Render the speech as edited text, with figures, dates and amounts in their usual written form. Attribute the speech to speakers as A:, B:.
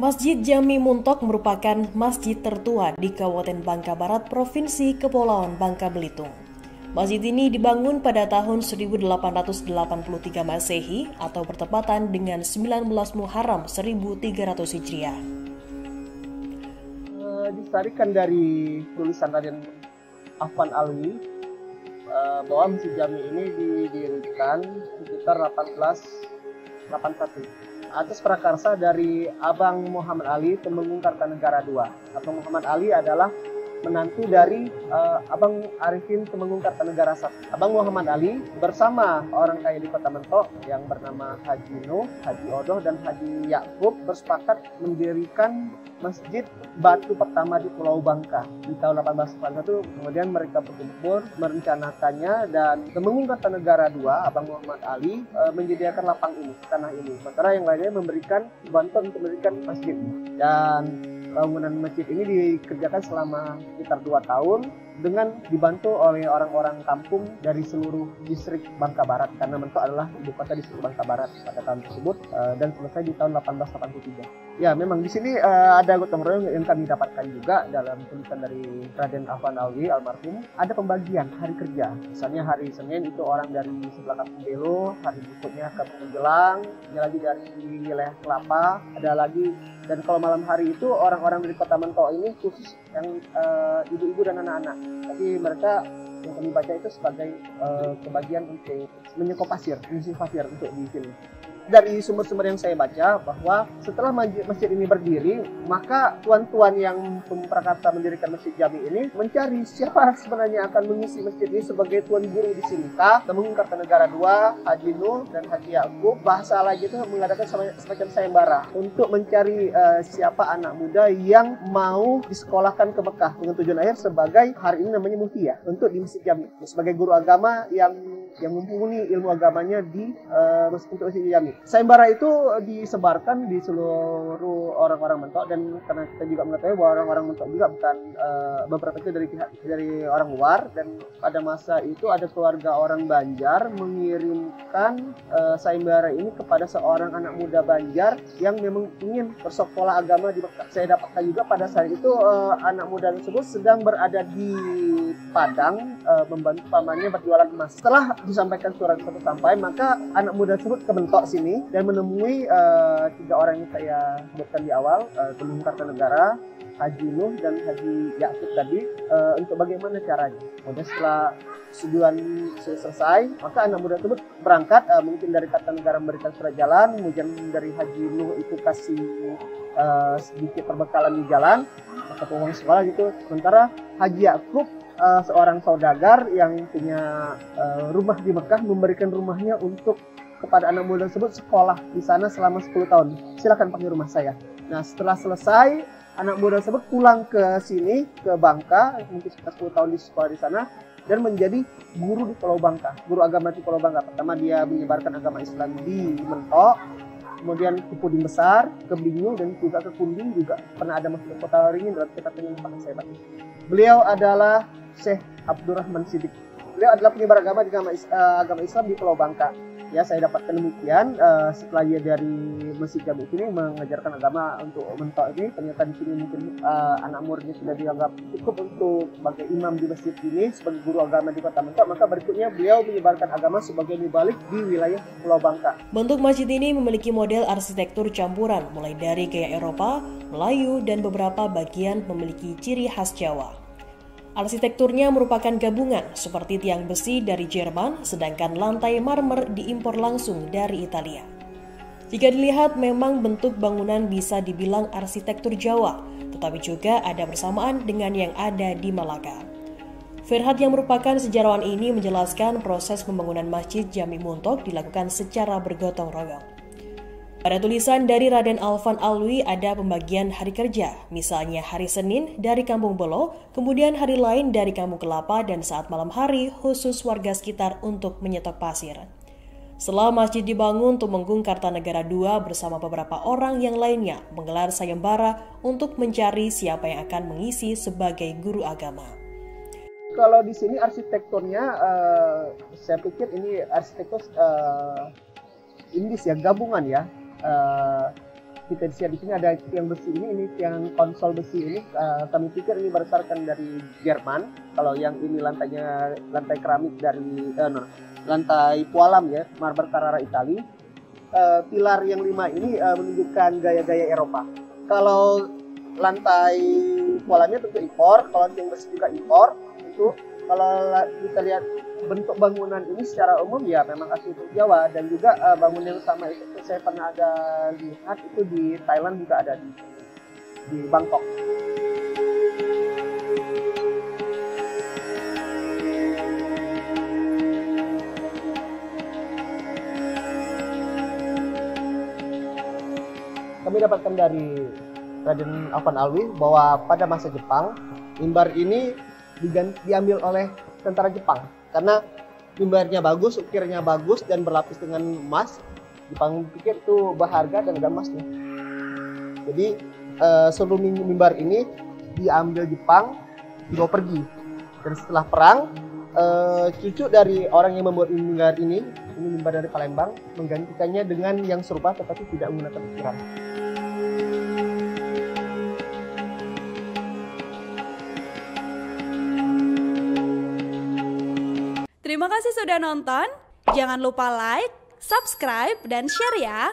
A: Masjid Jami Muntok merupakan masjid tertua di Kabupaten Bangka Barat, Provinsi Kepulauan Bangka Belitung. Masjid ini dibangun pada tahun 1883 Masehi atau bertepatan dengan 19 Muharram 1300 Hijriah.
B: Disarikan dari tulisan Raden Afan Alwi bahwa Masjid Jami ini didirikan sekitar 1881 atas prakarsa dari Abang Muhammad Ali Temenggung Kartanegara II. Abang Muhammad Ali adalah menantu dari Abang Arifin Temenggung Kartanegara I. Abang Muhammad Ali bersama orang kaya di Kota Mentok yang bernama Haji Nuh, Haji Odoh, dan Haji Yakub bersepakat mendirikan masjid batu pertama di Pulau Bangka di tahun 1881. Kemudian mereka berkumpul merencanakannya, dan Temenggung Kartanegara II, Abang Muhammad Ali, menyediakan lapang ini, tanah ini. Sementara yang lainnya memberikan bantuan untuk mendirikan masjid. Dan bangunan masjid ini dikerjakan selama sekitar 2 tahun dengan dibantu oleh orang-orang kampung dari seluruh distrik Bangka Barat, karena Mentok adalah ibu kota distrik Bangka Barat pada tahun tersebut, dan selesai di tahun 1883. Ya, memang di sini ada gotong royong yang kami dapatkan juga dalam tulisan dari Raden Afan Alwi almarhum. Ada pembagian hari kerja. Misalnya hari Senin itu orang dari sebelah Kampung Belo, hari berikutnya Kampung Jelang, ada lagi dari wilayah Kelapa, ada lagi. Dan kalau malam hari itu orang-orang dari Kota Mentok ini khusus yang ibu-ibu dan anak-anak. Tapi mereka yang kami baca itu sebagai kebagian untuk menyekop pasir, mengisi pasir untuk di sini. Dari sumber-sumber yang saya baca bahwa setelah masjid ini berdiri, maka tuan-tuan yang memprakarsa mendirikan Masjid Jami ini mencari siapa sebenarnya akan mengisi masjid ini sebagai tuan guru di sini. Temenggung Kartanegara II, Haji Nuh, dan Haji Yakub, bahasa lagi itu mengadakan semacam sayembara untuk mencari siapa anak muda yang mau disekolahkan ke Mekah dengan tujuan akhir sebagai hari ini namanya mufti untuk di Masjid Jami, sebagai guru agama yang mumpuni ilmu agamanya di untuk Masjid Jami. Sayembara itu disebarkan di seluruh orang-orang Mentok, dan karena kita juga mengetahui bahwa orang-orang Mentok juga bukan beberapa itu dari orang luar, dan pada masa itu ada keluarga orang Banjar mengirimkan sayembara ini kepada seorang anak muda Banjar yang memang ingin bersekolah agama di Mekah. Saya dapatkan juga pada saat itu anak muda tersebut sedang berada di Padang membantu pamannya berjualan emas. Setelah disampaikan surat tersebut sampai, maka anak muda tersebut ke Mentok sini dan menemui 3 orang yang saya sebutkan di awal, Temenggung Kartanegara, Haji Nuh, dan Haji Yakub tadi, untuk bagaimana caranya. Kemudian setelah tujuan selesai, maka anak muda tersebut berangkat, mungkin dari Kartanegara memberikan surat jalan, kemudian dari Haji Nuh itu kasih sedikit perbekalan di jalan, maka uang sekolah gitu. Sementara Haji Yakub, seorang saudagar yang punya rumah di Mekah, memberikan rumahnya untuk kepada anak muda tersebut sekolah di sana selama 10 tahun. Silakan pakai rumah saya. Nah, setelah selesai, anak muda tersebut pulang ke sini, ke Bangka, mungkin sekitar 10 tahun di sekolah di sana, dan menjadi guru di Pulau Bangka, guru agama di Pulau Bangka. Pertama dia menyebarkan agama Islam di Mentok, kemudian ke Puding Besar, ke Bingung, dan juga ke Kunding, juga pernah ada masuk ke Kota Waringin dalam kitab yang pernah saya baca. Beliau adalah Syekh Abdurrahman Siddiq. Beliau adalah penyebar agama di agama Islam di Pulau Bangka. Ya, saya dapatkan demikian. Setelah dia dari Masjid Jami ini mengajarkan agama untuk Mentok ini, ternyata di sini mungkin anak muridnya sudah dianggap cukup untuk sebagai imam di masjid ini, sebagai guru agama di Kota Mentok. Maka berikutnya beliau menyebarkan agama sebagai mubalik di wilayah Pulau Bangka.
A: Bentuk masjid ini memiliki model arsitektur campuran, mulai dari gaya Eropa, Melayu, dan beberapa bagian memiliki ciri khas Jawa. Arsitekturnya merupakan gabungan seperti tiang besi dari Jerman, sedangkan lantai marmer diimpor langsung dari Italia. Jika dilihat, memang bentuk bangunan bisa dibilang arsitektur Jawa, tetapi juga ada bersamaan dengan yang ada di Malaka. Firhat yang merupakan sejarawan ini menjelaskan proses pembangunan Masjid Jami Muntok dilakukan secara bergotong royong. Pada tulisan dari Raden Afan Alwi ada pembagian hari kerja, misalnya hari Senin dari Kampung Belo, kemudian hari lain dari Kampung Kelapa, dan saat malam hari khusus warga sekitar untuk menyetok pasir. Setelah masjid dibangun, Tumenggung Kartanegara II bersama beberapa orang yang lainnya menggelar sayembara untuk mencari siapa yang akan mengisi sebagai guru agama.
B: Kalau di sini arsitekturnya, saya pikir ini arsitektur Inggris ya, gabungan ya. Kita di sini ada tiang besi ini tiang konsol besi ini. Kami pikir ini berdasarkan dari Jerman. Kalau yang ini lantai keramik dari lantai Pualam ya, marmer Carrara Itali. Pilar yang 5 ini menunjukkan gaya-gaya Eropa. Kalau lantai Pualamnya tentu impor, kalau tiang besi juga impor. Itu kalau kita lihat bentuk bangunan ini secara umum ya memang asli Jawa, dan juga bangunan yang sama itu saya pernah ada lihat itu di Thailand juga ada di Bangkok. Kami dapatkan dari Raden Afan Alwi bahwa pada masa Jepang mimbar ini diambil oleh tentara Jepang karena mimbarnya bagus, ukirnya bagus dan berlapis dengan emas. Jepang pikir itu berharga dan ada emasnya. Jadi seluruh mimbar ini diambil Jepang, dibawa pergi. Dan setelah perang, cucu dari orang yang membuat mimbar ini mimbar dari Palembang, menggantikannya dengan yang serupa tetapi tidak menggunakan ukiran.
C: Terima kasih sudah nonton. Jangan lupa like, subscribe, dan share ya.